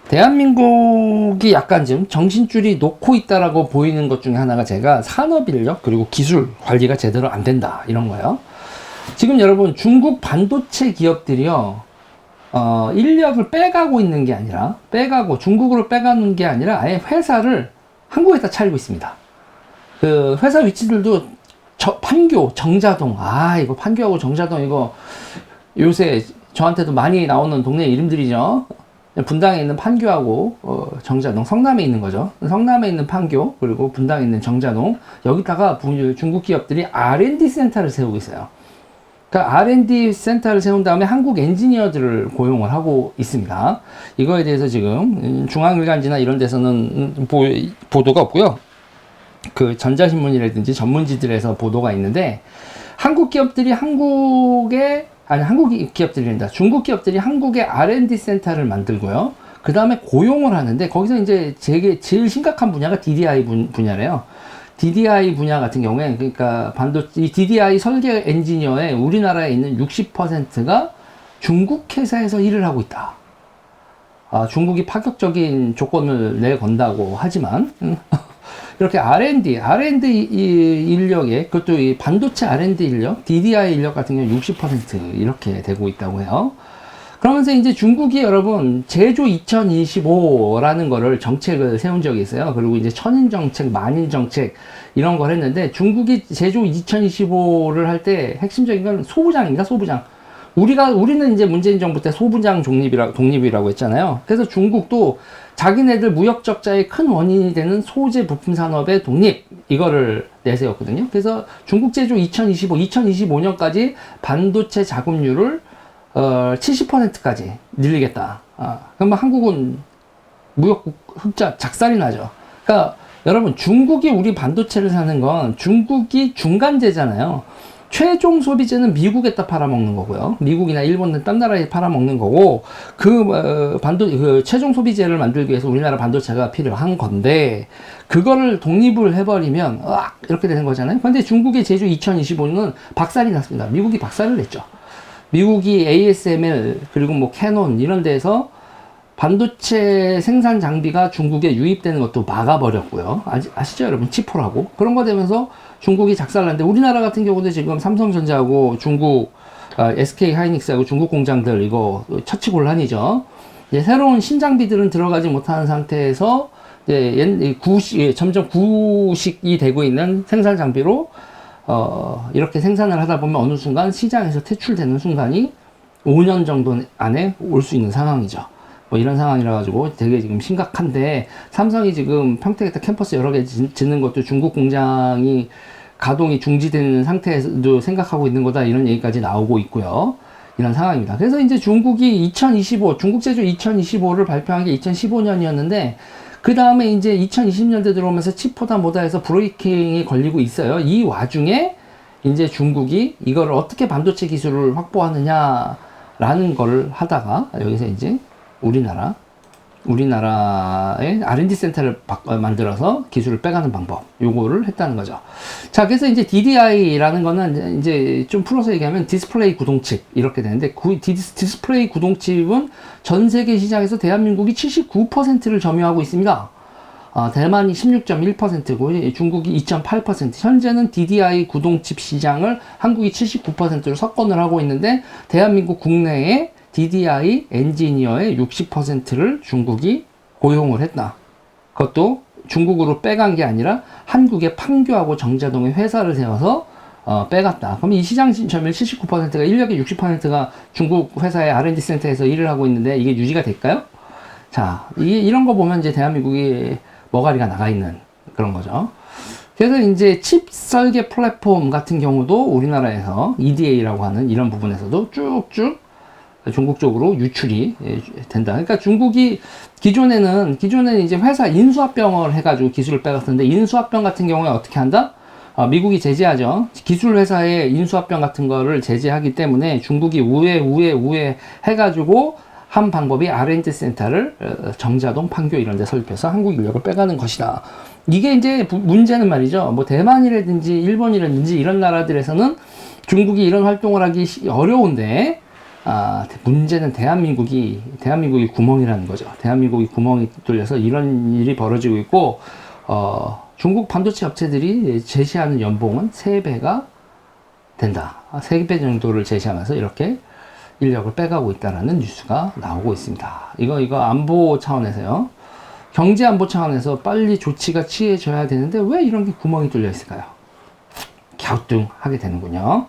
대한민국이 약간 지금 정신줄이 놓고 있다라고 보이는 것 중에 하나가 제가 산업 인력 그리고 기술 관리가 제대로 안 된다 이런 거예요. 지금 여러분 중국 반도체 기업들이요, 인력을 빼가고 있는 게 아니라 중국으로 빼가는 게 아니라 아예 회사를 한국에다 차리고 있습니다. 그 회사 위치들도 판교, 정자동, 이거 판교하고 정자동 이거 요새 저한테도 많이 나오는 동네 이름들이죠. 분당에 있는 판교하고 정자동, 성남에 있는 거죠. 성남에 있는 판교 그리고 분당에 있는 정자동, 여기다가 중국 기업들이 R&D 센터를 세우고 있어요. 그러니까 R&D 센터를 세운 다음에 한국 엔지니어들을 고용을 하고 있습니다. 이거에 대해서 지금 중앙일간지나 이런 데서는 보도가 없고요. 그 전자신문이라든지 전문지들에서 보도가 있는데, 한국 기업들이 중국 기업들이 한국에 R&D 센터를 만들고요. 그 다음에 고용을 하는데, 거기서 이제 제일 심각한 분야가 DDI 분야래요. DDI 분야 같은 경우에, 그러니까 이 DDI 설계 엔지니어의 우리나라에 있는 60%가 중국 회사에서 일을 하고 있다. 중국이 파격적인 조건을 내건다고 하지만, 이렇게 R&D 인력에, 그것도 이 반도체 R&D 인력, DDI 인력 같은 경우 60% 이렇게 되고 있다고 해요. 그러면서 이제 중국이 여러분 제조 2025라는 거를 정책을 세운 적이 있어요. 그리고 이제 천인 정책, 만인 정책 이런 걸 했는데, 중국이 제조 2025를 할 때 핵심적인 건 소부장입니다. 소부장. 우리는 이제 문재인 정부 때 소부장 독립이라고 했잖아요. 그래서 중국도 자기네들 무역 적자의 큰 원인이 되는 소재 부품 산업의 독립, 이거를 내세웠거든요. 그래서 중국 제조 2025년까지 반도체 자급률을 70%까지 늘리겠다. 그럼 한국은 무역 흑자 작살이 나죠. 그러니까 여러분, 중국이 우리 반도체를 사는 건 중국이 중간재잖아요. 최종 소비재는 미국에다 팔아먹는 거고요. 미국이나 일본 등 딴 나라에 팔아먹는 거고, 그 최종 소비재를 만들기 위해서 우리나라 반도체가 필요한 건데, 그거를 독립을 해버리면, 이렇게 되는 거잖아요. 근데 중국의 제조 2025는 박살이 났습니다. 미국이 박살을 냈죠. 미국이 ASML, 그리고 뭐 캐논, 이런 데서 반도체 생산 장비가 중국에 유입되는 것도 막아버렸고요. 아시죠, 여러분? 치포라고. 그런 거 되면서 중국이 작살났는데, 우리나라 같은 경우도 지금 삼성전자하고 중국, SK 하이닉스하고 중국 공장들 이거 처치곤란이죠. 이제 새로운 신장비들은 들어가지 못하는 상태에서 이제 점점 구식이 되고 있는 생산 장비로 이렇게 생산을 하다 보면 어느 순간 시장에서 퇴출되는 순간이 5년 정도 안에 올 수 있는 상황이죠. 뭐 이런 상황이라 가지고 되게 지금 심각한데, 삼성이 지금 평택에다 캠퍼스 여러 개 짓는 것도 중국 공장이 가동이 중지되는 상태에서도 생각하고 있는 거다, 이런 얘기까지 나오고 있고요. 이런 상황입니다. 그래서 이제 중국이 중국 제조 2025를 발표한 게 2015년이었는데, 그 다음에 이제 2020년대 들어오면서 치포다 뭐다 해서 브레이킹이 걸리고 있어요. 이 와중에 이제 중국이 이걸 어떻게 반도체 기술을 확보하느냐라는 걸 하다가, 여기서 이제 우리나라의 R&D 센터를 만들어서 기술을 빼가는 방법, 요거를 했다는 거죠. 자, 그래서 이제 DDI라는 거는 이제 좀 풀어서 얘기하면 디스플레이 구동칩, 이렇게 되는데, 디스플레이 구동칩은 전 세계 시장에서 대한민국이 79%를 점유하고 있습니다. 대만이 16.1%고 중국이 2.8%. 현재는 DDI 구동칩 시장을 한국이 79%를 석권을 하고 있는데, 대한민국 국내에 DDI 엔지니어의 60%를 중국이 고용을 했다. 그것도 중국으로 빼간 게 아니라 한국의 판교하고 정자동에 회사를 세워서 빼갔다. 그럼 이 시장 점유율 79%가, 인력의 60%가 중국 회사의 R&D 센터에서 일을 하고 있는데, 이게 유지가 될까요? 자, 이런 거 보면 이제 대한민국이 머가리가 나가 있는 그런 거죠. 그래서 이제 칩 설계 플랫폼 같은 경우도 우리나라에서 EDA라고 하는 이런 부분에서도 쭉쭉 중국 쪽으로 유출이 된다. 그러니까 중국이 기존에는 이제 회사 인수합병을 해가지고 기술을 빼갔었는데, 인수합병 같은 경우에 어떻게 한다? 미국이 제재하죠. 기술 회사의 인수합병 같은 거를 제재하기 때문에 중국이 우회 해가지고 한 방법이 R&D 센터를 정자동, 판교 이런 데 설립해서 한국 인력을 빼가는 것이다. 이게 이제 문제는 말이죠. 뭐 대만이라든지 일본이라든지 이런 나라들에서는 중국이 이런 활동을 하기 어려운데, 문제는 대한민국이 구멍이라는 거죠. 대한민국이 구멍이 뚫려서 이런 일이 벌어지고 있고, 중국 반도체 업체들이 제시하는 연봉은 3배가 된다. 3배 정도를 제시하면서 이렇게 인력을 빼가고 있다라는 뉴스가 나오고 있습니다. 이거 안보 차원에서요. 경제 안보 차원에서 빨리 조치가 취해져야 되는데 왜 이런 게 구멍이 뚫려 있을까요? 갸우뚱하게 되는군요.